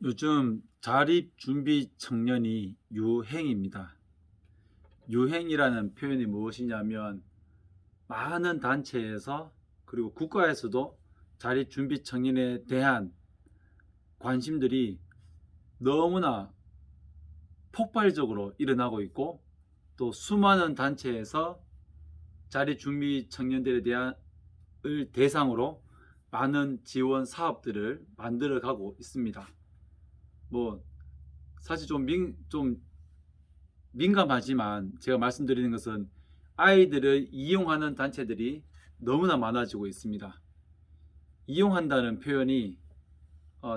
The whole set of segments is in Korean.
요즘 자립준비 청년이 유행입니다. 유행이라는 표현이 무엇이냐면 많은 단체에서 그리고 국가에서도 자립준비 청년에 대한 관심들이 너무나 폭발적으로 일어나고 있고, 또 수많은 단체에서 자립준비 청년들에 대한 을 대상으로 많은 지원 사업들을 만들어 가고 있습니다. 뭐 사실 좀 민감하지만 제가 말씀드리는 것은 아이들을 이용하는 단체들이 너무나 많아지고 있습니다. 이용한다는 표현이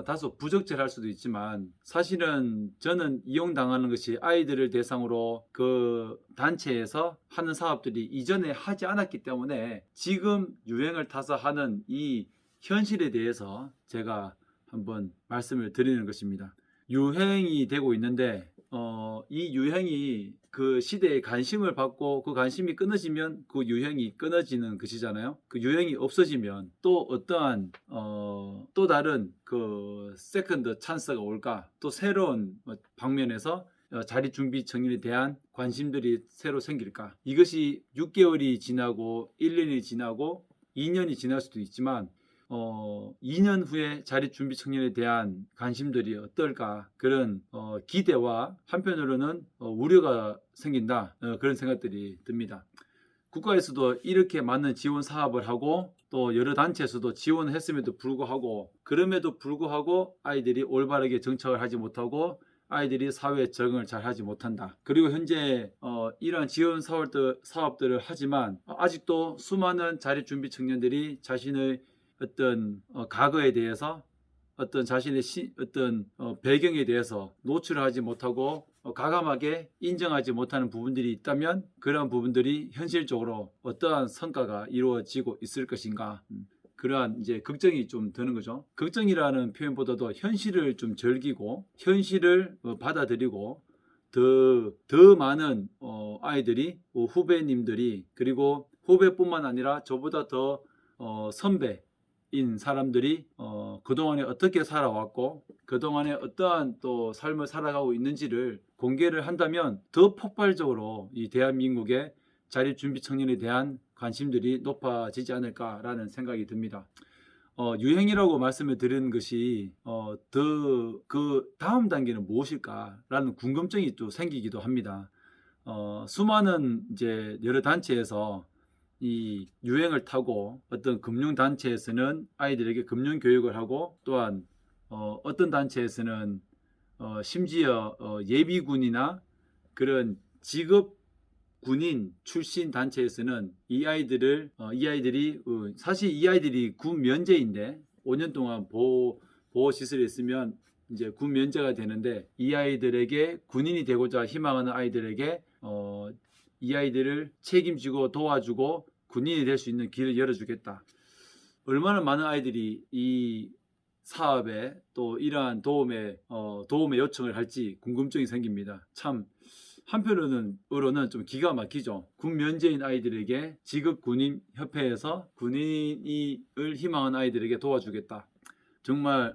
다소 부적절할 수도 있지만, 사실은 저는 이용당하는 것이 아이들을 대상으로 그 단체에서 하는 사업들이 이전에 하지 않았기 때문에 지금 유행을 타서 하는 이 현실에 대해서 제가 한번 말씀을 드리는 것입니다. 유행이 되고 있는데 이 유행이 그 시대에 관심을 받고 그 관심이 끊어지면 그 유행이 끊어지는 것이잖아요. 그 유행이 없어지면 또 어떠한 또 다른 그 세컨드 찬스가 올까, 또 새로운 방면에서 자립준비 청년에 대한 관심들이 새로 생길까. 이것이 6개월이 지나고 1년이 지나고 2년이 지날 수도 있지만 2년 후에 자립준비 청년에 대한 관심들이 어떨까, 그런 기대와 한편으로는 우려가 생긴다, 그런 생각들이 듭니다. 국가에서도 이렇게 많은 지원 사업을 하고 또 여러 단체에서도 지원을 했음에도 불구하고, 그럼에도 불구하고 아이들이 올바르게 정착을 하지 못하고 아이들이 사회에 적응을 잘 하지 못한다. 그리고 현재 이러한 지원 사업들을 하지만 아직도 수많은 자립준비 청년들이 자신의 어떤 과거에 대해서, 어떤 자신의 어떤 배경에 대해서 노출을 하지 못하고 과감하게 인정하지 못하는 부분들이 있다면, 그러한 부분들이 현실적으로 어떠한 성과가 이루어지고 있을 것인가, 그러한 이제 걱정이 좀 드는 거죠. 걱정이라는 표현보다도 현실을 좀 즐기고 현실을 받아들이고 더 많은 아이들이, 후배님들이, 그리고 후배뿐만 아니라 저보다 더 선배인 사람들이 그동안에 어떻게 살아왔고 그동안에 어떠한 또 삶을 살아가고 있는지를 공개를 한다면 더 폭발적으로 이 대한민국의 자립준비 청년에 대한 관심들이 높아지지 않을까라는 생각이 듭니다. 유행이라고 말씀을 드리는 것이 더 그 다음 단계는 무엇일까라는 궁금증이 또 생기기도 합니다. 수많은 이제 여러 단체에서 이 유행을 타고, 어떤 금융단체에서는 아이들에게 금융교육을 하고, 또한 어떤 단체에서는 심지어 예비군이나 그런 직업 군인 출신 단체에서는 이 아이들이 사실 이 아이들이 군 면제인데 5년 동안 보호 시설에 있으면 이제 군 면제가 되는데, 이 아이들에게 군인이 되고자 희망하는 아이들에게 이 아이들을 책임지고 도와주고 군인이 될 수 있는 길을 열어주겠다. 얼마나 많은 아이들이 이 사업에 또 이러한 도움의 요청을 할지 궁금증이 생깁니다. 참 한편으로는 좀 기가 막히죠. 군 면제인 아이들에게 직업 군인 협회에서 군인을 희망하는 아이들에게 도와주겠다. 정말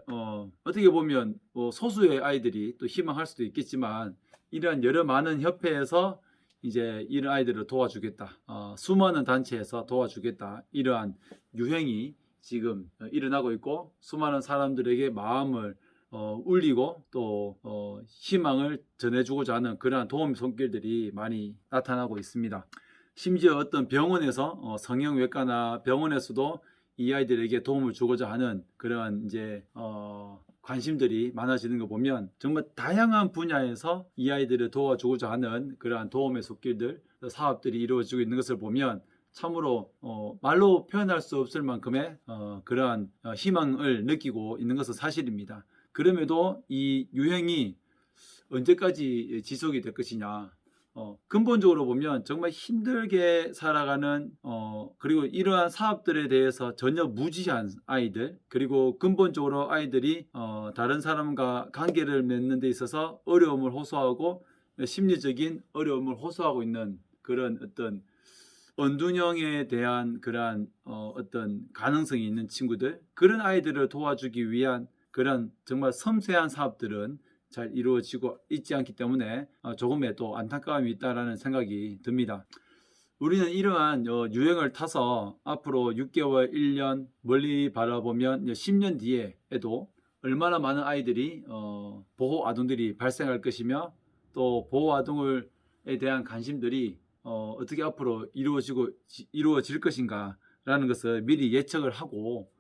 어떻게 보면 소수의 아이들이 또 희망할 수도 있겠지만, 이러한 여러 많은 협회에서 이제 이런 아이들을 도와주겠다, 수많은 단체에서 도와주겠다, 이러한 유행이 지금 일어나고 있고, 수많은 사람들에게 마음을 울리고 또 희망을 전해주고자 하는 그러한 도움 손길들이 많이 나타나고 있습니다. 심지어 어떤 병원에서 성형외과나 병원에서도 이 아이들에게 도움을 주고자 하는 그런 이제 관심들이 많아지는 거 보면, 정말 다양한 분야에서 이 아이들을 도와주고자 하는 그러한 도움의 손길들, 사업들이 이루어지고 있는 것을 보면 참으로 말로 표현할 수 없을 만큼의 그러한 희망을 느끼고 있는 것은 사실입니다. 그럼에도 이 유행이 언제까지 지속이 될 것이냐, 근본적으로 보면 정말 힘들게 살아가는 그리고 이러한 사업들에 대해서 전혀 무지한 아이들, 그리고 근본적으로 아이들이 다른 사람과 관계를 맺는 데 있어서 어려움을 호소하고 심리적인 어려움을 호소하고 있는 그런 어떤 언둔형에 대한 그러한 어떤 가능성이 있는 친구들, 그런 아이들을 도와주기 위한 그런 정말 섬세한 사업들은 잘 이루어지고 있지 않기 때문에 조금의 또 안타까움이 있다라는 생각이 듭니다. 우리는 이러한 유행을 타서 앞으로 6개월, 1년 멀리 바라보면 10년 뒤에도 얼마나 많은 아이들이 보호 아동들이 발생할 것이며 또 보호 아동에 대한 관심들이 어떻게 앞으로 이루어질 것인가라는 것을 미리 예측을 하고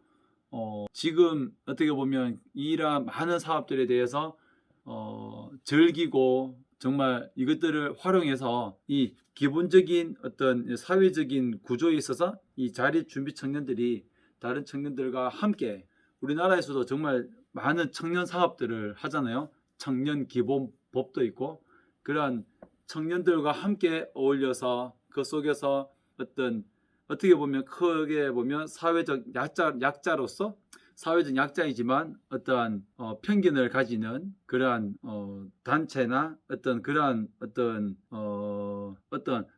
지금 어떻게 보면 이러한 많은 사업들에 대해서 즐기고 정말 이것들을 활용해서 이 기본적인 어떤 사회적인 구조에 있어서 이 자립 준비 청년들이 다른 청년들과 함께 우리나라에서도 정말 많은 청년 사업들을 하잖아요. 청년 기본법도 있고 그러한 청년들과 함께 어울려서 그 속에서 어떻게 보면 크게 보면 사회적 약자로서 사회적 약자이지만 어떠한 편견을 가지는 그러한 단체나 그러한 어떤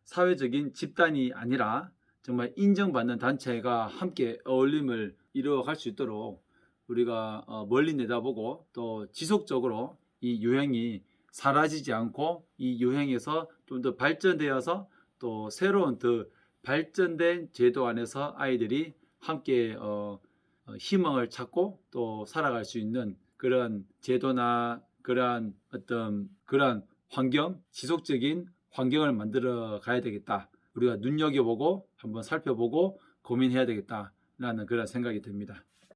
사회적인 집단이 아니라 정말 인정받는 단체가 함께 어울림을 이루어갈 수 있도록 우리가 멀리 내다보고 또 지속적으로 이 유행이 사라지지 않고 이 유행에서 좀 더 발전되어서 또 새로운 더 발전된 제도 안에서 아이들이 함께 희망을 찾고 또 살아갈 수 있는 그런 제도나 그러한 그러한 환경, 지속적인 환경을 만들어 가야 되겠다. 우리가 눈여겨보고 한번 살펴보고 고민해야 되겠다라는 그런 생각이 듭니다.